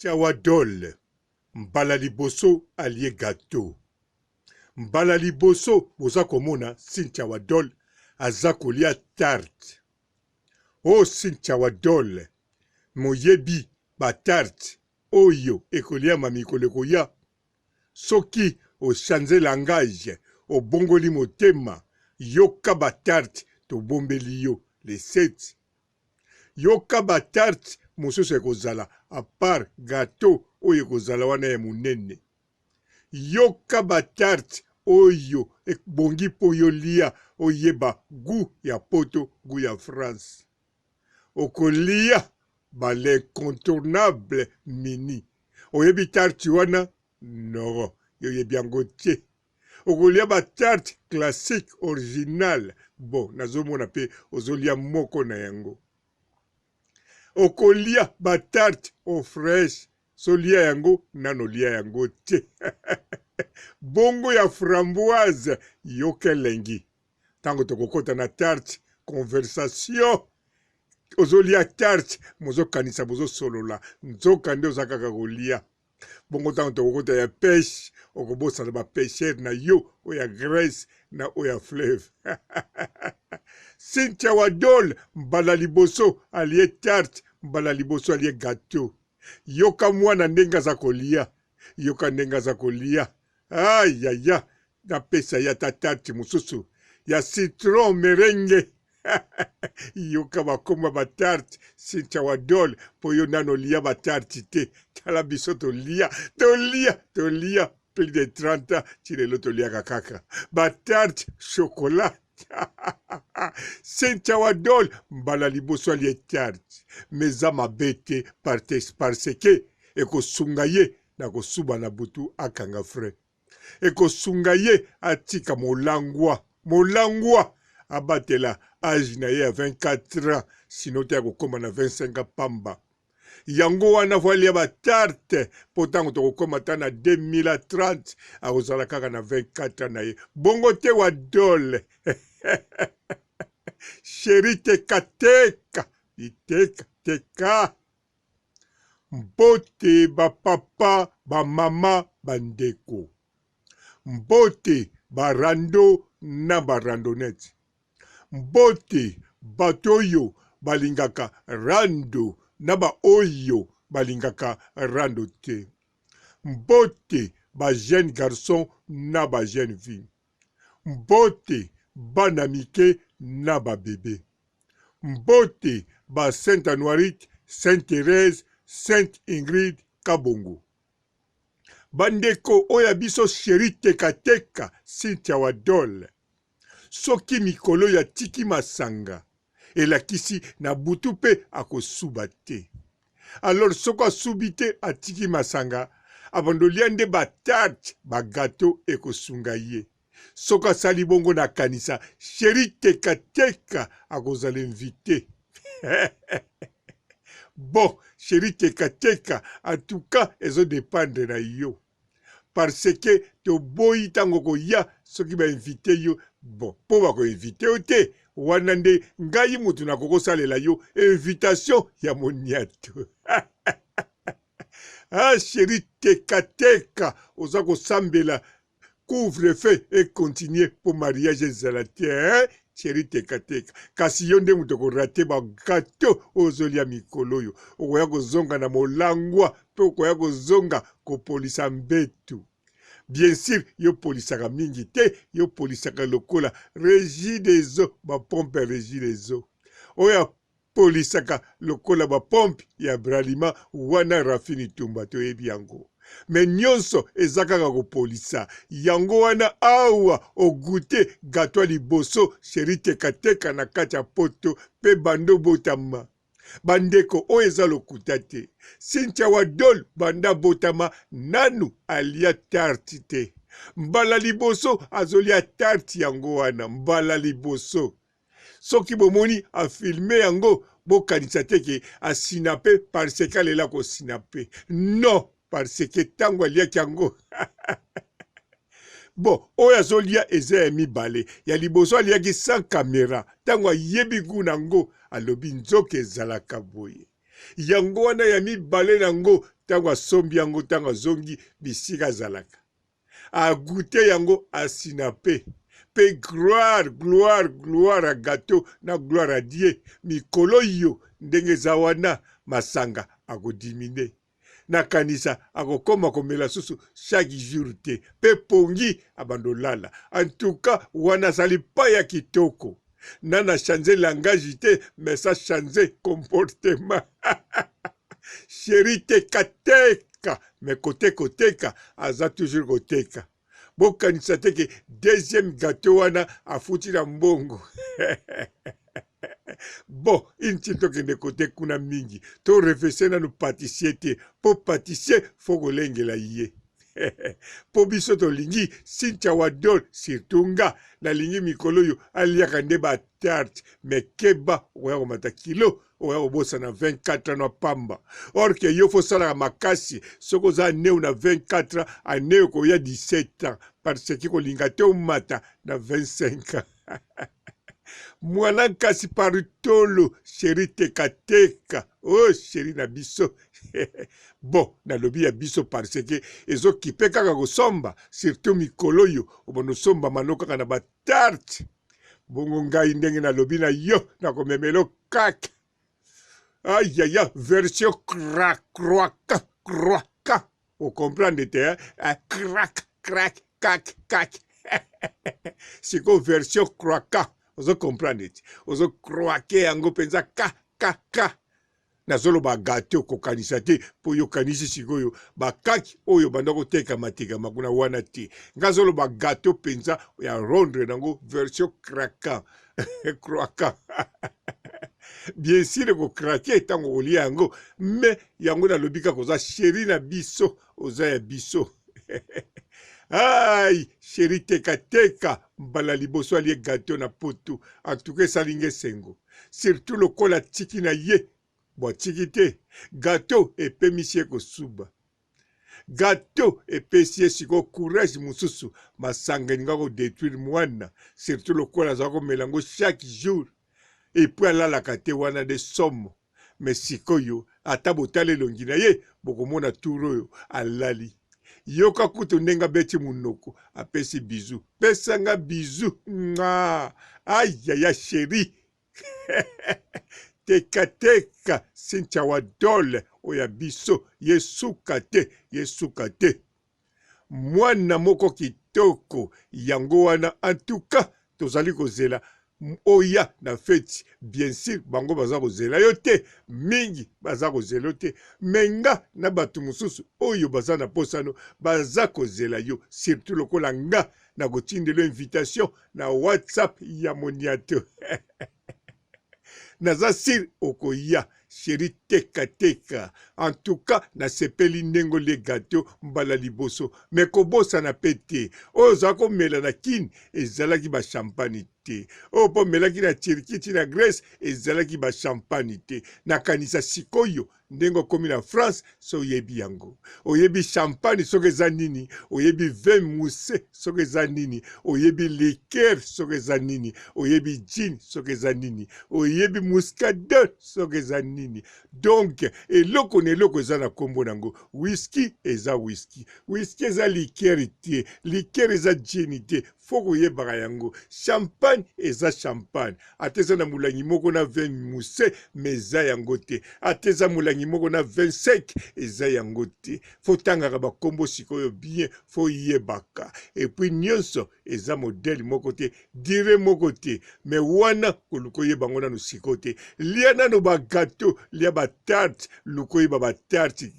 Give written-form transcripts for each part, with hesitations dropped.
Tiawadol, mbala liboso alie gâteau. Mbala liboso boza komona sin Tiawadol aza kolia tarte. O sin Tiawadol, moyebi ba tarte oyo ekolia mamikolo koya. Soki o change langage, o bongoli motema, yoka ba tarte to bombeli yo les 7. Yoka ba tarte mosusu ekozala a part gâteau oyo ekozala wana ya munene. Yoka ba tarte oyo ekbongi po yo lia oyeba goût ya poto, goût ya France. Okolia ba l'incontournable mini. Oyebi tarte wana? Non, yoyebi yango te. Okolia ba tarte classique original. Bon, nazomona pe ozolia moko na yango. Okolia ba tarte au fraîche. Solia yango, nanolia yango te. Bongo ya framboise, yokelengi. Tango tokokota na tarte, conversation. Ozolia tarte, mozo kanisa bozo solola. Nzoka nde ozakaka kolia. Bongo tango tokokota ya pêche, okobosa na ba pêcheur na yo, oya Grèce, na oya fleuve. Sin Tiawadol, mbala liboso alie tarte, mbala liboso alie gâteau. Yoka mwana ndenga za kolia. Yoka ndenga za kolia. Ayaya, na pesa ya tarte mususu. Ya citron merengue. Yoka bakoma ba tarte. Sin Tiawadol, po yo nano lia ba tarte te. Tala biso to lia. Plus de 30 ans, chilelo to lia kakaka. Ba tarte chocolat. Sin Tiawadol, mbala liboso alie tarte. Meza mabete parce que ekosunga ye na kosuba na butu akanga frais. Ekosunga ye atika molangwa abatela âge na ye à 24 ans sino te akokoma na 25 ans pamba. Yango wana voalia ba tarte potango tokokoma ta na 2030 akozala kaka na 24 ans na ye. Bongo te Wadol. Chéri teka. Iteka. Mbote ba papa, ba mama, bandeko. Mbote ba rando na ba randonnette. Mbote bato oyo balingaka rando na ba oyo balingaka rando te. Mbote ba jeune garçon na ba jeune fille. Mbote bana mike na ba bébé. Mbote ba Sainte Anoirite, Sainte Thérèse, Sainte Ingrid Kabongo. Bandeko oya biso chéri teka Sin Tiawadol. Soki mikolo ya tiki masanga elakisi na butu pe akosuba te. Alors soko asubi te atiki masanga abandolia nde ba tarte ba gâteau ekosunga ye. Soko asali bongo na kanisa chéri teka akozala invité. Bon, chéri teka, en tout cas, ezo dépendre na yo. Parce que to boyi tango koya soki ba invité yo. Bon, po ba ko invité yo te. Wana nde ngai mutu na koko salela yo invitation ya moniato. Ah, chéri teka, oza ko sambela couvre-feu et continuer pour mariage ezalate, hein? Chéri teka. Kasi yo nde mutu korate ba gâteau ozolia mikolo yo. Okoya kozonga na molangwa, pe okoya kozonga kopolisa mbetu. Bien sûr, yo polisaka mingi te, yo polisaka lokola régie des eaux, ba pompe régie des eaux. Oya polisaka lokola ba pompe ya bralima wana rafini tumba to yebi yango. Mais nyonso ezakaka kopolisa. Yango wana awa ogute gâteau liboso chéri teka na kati ya poto pe bando botama. Bandeko oyo eza lokuta te. Sin Tiawadol banda botama nanu alia tarte te. Mbala liboso azolia tarte yango wana. Mbala liboso. Soki bomoni a filme yango bokanisa te ke asinape parce que alela ko sinape. Non, parce que tango aliaki yango. Bon, oyo azolia eza ya mibale. Ya liboso aliaki sans caméra. Tango ayebi gu nango alobi nzoka ezalaka boye. Yango wana ya mibale nango ntango asombi yango ntango azongi bisika azalaka agute yango asina pe gloire à gâteau na gloire à Dieu mikolo yo ndenge eza wana masanga akodimine nakanisa akokoma komela susu chaque jour te pe pongi abandolala en tout cas wana azali pa ya kitoko nana changer langage te mais ça changer comportement chéri teka mais koteka aza toujours koteka bokanisa te ke deuxième gâteau wana afuti na mbongo bon inti tokende kote kuna mingi to refese nanu pâtissier te po pâtissier fo kolengela ye po biso tolingi Cynthia Wadol surtout nga nalingi mikolo oyo aliaka nde batarte me keba oya komata kilo oya kobosa na 24 ans na pamba or ke yo fosalaka makasi soki oza neu na 24 ans aneu koya 17 ans parce que kolinga te omata na 25 ans mwana nkasi paritolo sheri tekateka oh sheri na biso bon nalobi ya biso parce que ezokipe kaka kosomba surtout mikolo oyo obonosomba mano kaka na batarte bongo ngai ndenge nalobi na yo nakomemelo kaka ayaya version croaka ocomprendre te crac siko version croaka ozo comprendre ti ozo croake yango penza ka nazoloba gâteau kokanisa te po yokanisi sikoyo bakaki oyo banda koteka matekama kuna wana te ngazoloba gâteau penza ya rondre nango version croaka bien sûr kokrake ntango kolia yango me yango nalobi kaka oza sheri na biso oza ya biso ai sheri tekateka mbala liboso alie gâteau na poto antuka esalingi esengo surtout lokola tiki na ye bo tiki te gâteau epemisi ye kosuba gâteau epesi ye siko courage mosusu masanga elinga kodétruire mwana surtout lokola azala komela yango chaque jour epuis alalaka te wana de somo me sikoyo ata botala elongi na ye bokomona tour oyo alali yoka kutu ndenge abeti munoko apesi bizu pesanga bizu nga ayaya sheri tekateka Cynthia Wadol oya biso yesuka te mwana moko kitoko yango wana en tout cas tozali kozela oya na feti bien sûr bango baza kozela yo te mingi baza kozela yo te menga na bato mosusu oyo baza na posano baza kozela yo surtout lokola nga na kotindela invitation na WhatsApp ya moniato naza sir okoya sheri tekateka en tout cas nasepeli ndengo le gâteau mbala liboso me kobosana pe te oyo ozala komela na kini ezalaki bachampagne te oyo mpo omelaki na Turquie ti na Grèce ezalaki bachampagne te nakanisa sikoyo ndenge okomi na France so oyebi yango oyebi champagne soki eza nini oyebi vin mousse soki eza nini oyebi liqueur soki eza nini oyebi gin soki eza nini oyebi muscadel soki eza nini donc eloko na eloko eza na nkombo nango whisky eza whisky eza liqueur te liqueur eza gin te fo koyebaka yango champagne eza champagne ata eza na molangi moko na vin mousse me eza yango te ata eza molangi moko na 25 eza yango te fo tangaka bakombo sikoyo bien fo yebaka epuis nyonso eza modele moko te dire moko te me wana koluka oyeba yango nano siko te lia nano bagâteau lia batarte luka oyeba batarte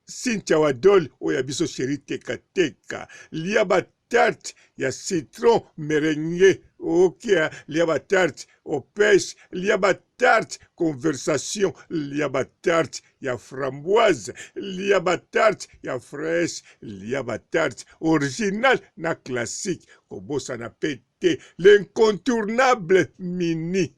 Cynthia Wadol oyo biso sheri tekateka lia batarte ya citron merengue ok lia batarte au pêche lia batarte conversation lia batarte ya framboise lia batarte ya fraîche lia batarte original na classique kobosana pe te l'incontournable mini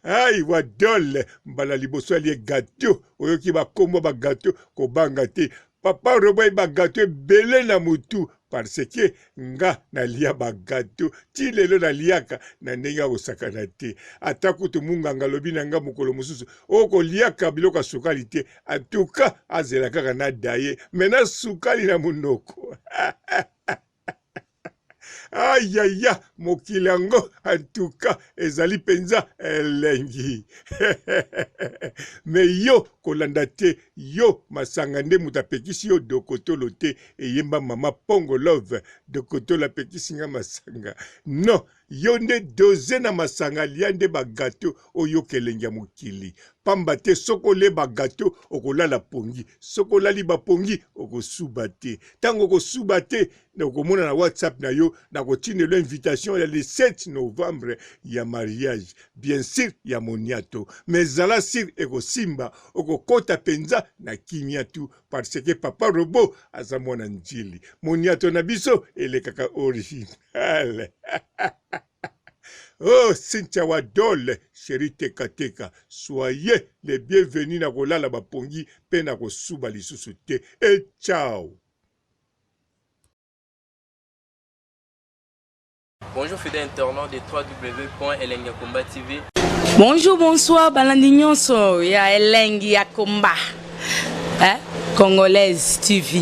ai Wadol mbala liboso alie gâteau oyoki bakombo bagâteau kobanga te papa roboyi bagâteau ebele na motu parce que nga nalia bagato ti lelo naliaka na ndenge ya kosakana te ata kutu munganga lobi na nga mokolo mosusu okoliaka biloko ya sukali te antuka azela kaka na daye mena sukali na monoko ayaya mokili yango antuka ezali penza elengi me yo kolanda te yo masanga nde moto apekisi yo dokotolo te eyemba mama pongo love dokotolo apekisi nga masanga non yo nde doze na masanga lia nde bagato oyo kelengi ya mokili pamba te soko olie bagato okolala pongi soko olali bapongi okosuba te ntango okosuba te okomona na whatsapp na yo nakotindelo invitation ya le 7 novembre ya mariage bien sûr ya moniato mais ezala sir ekosimba okokota penza na kimia tu parce que papa robo aza mwana njili moniato na biso elekaka original Oh, Cynthia Wadole, chérie Teka Teka, soyez les bienvenus na kolala bapongi pe na kosuba lisusu te. Et ciao. Bonjour fidèles internautes de www.elengiakomba TV. Bonjour, bonsoir, balandi nyonso ya Elengi ya Komba. Congolaise TV.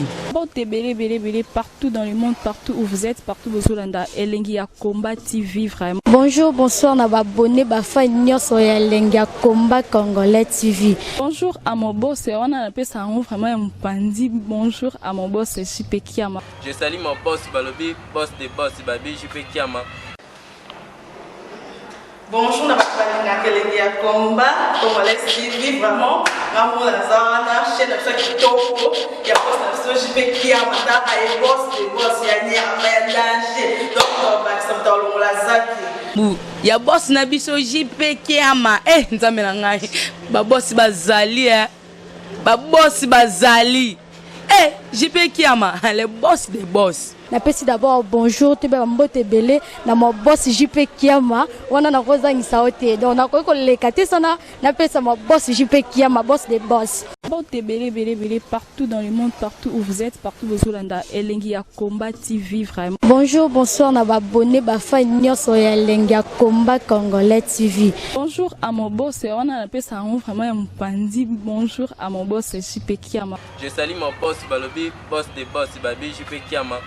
Partout dans le monde, partout où vous êtes, partout où vous êtes, Elengi ya Komba TV vraiment. Bonjour, bonsoir, na abonné bafa nyonso ya Elengi ya Komba Congolais TV. Bonjour à mon boss, on a appelé ça vraiment un pandi. Bonjour à mon boss, JP Kiama. Je salue mon boss Balobi, boss de boss Babi, JP Kiama. Bonjour, na bafalinga Elengi ya Komba Congolais TV vraiment. Maman la zana chaîne de kitoko ya boss na JP Kiama ta ay boss de boss ya ni ya danger. Donc ba samta longola zaki. Ya boss na biso JP Kiama nzambe na ngai ba boss bazali ba boss bazali JP Kiama le boss des boss. Napesi d'abord bonjour te ba mbote belé na mo boss JP Kiama wana na kozangisa ote donc na ko lekate sana napesa mo boss JP Kiama boss des boss. Partout dans le monde, partout où vous êtes, partout où vous êtes, Elengi ya Komba TV vraiment. Bonjour, bonsoir, na abonné bafa nyonso ya Elengi ya Komba Congolais TV. Bonjour à mon boss, on a appelé ça vraiment un pandi. Bonjour à mon boss, JP Kiama. Je salue mon boss Balobi, boss de boss Babi, JP Kiama.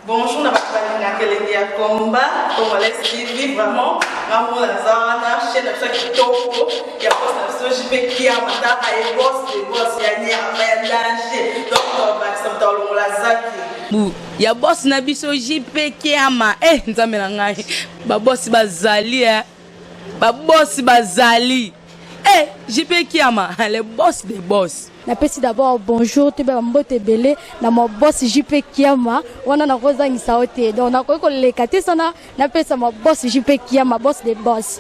Bonjour, na bafalinga Elengi ya Komba Congolais TV vraiment. Maman la zana chaîne de kitoko ya boss na JP Kiama ta ay boss de boss ya ni ya danger. Donc ba samta longola zaki. Ya boss na biso JP Kiama nzambe na ngai ba boss bazali ba boss bazali JP Kiama le boss des boss. Napesi d'abord bonjour te ba mbote belé na mo boss JP Kiama wana na kozangisa ote donc na ko lekate sana napesa mo boss JP Kiama boss des boss.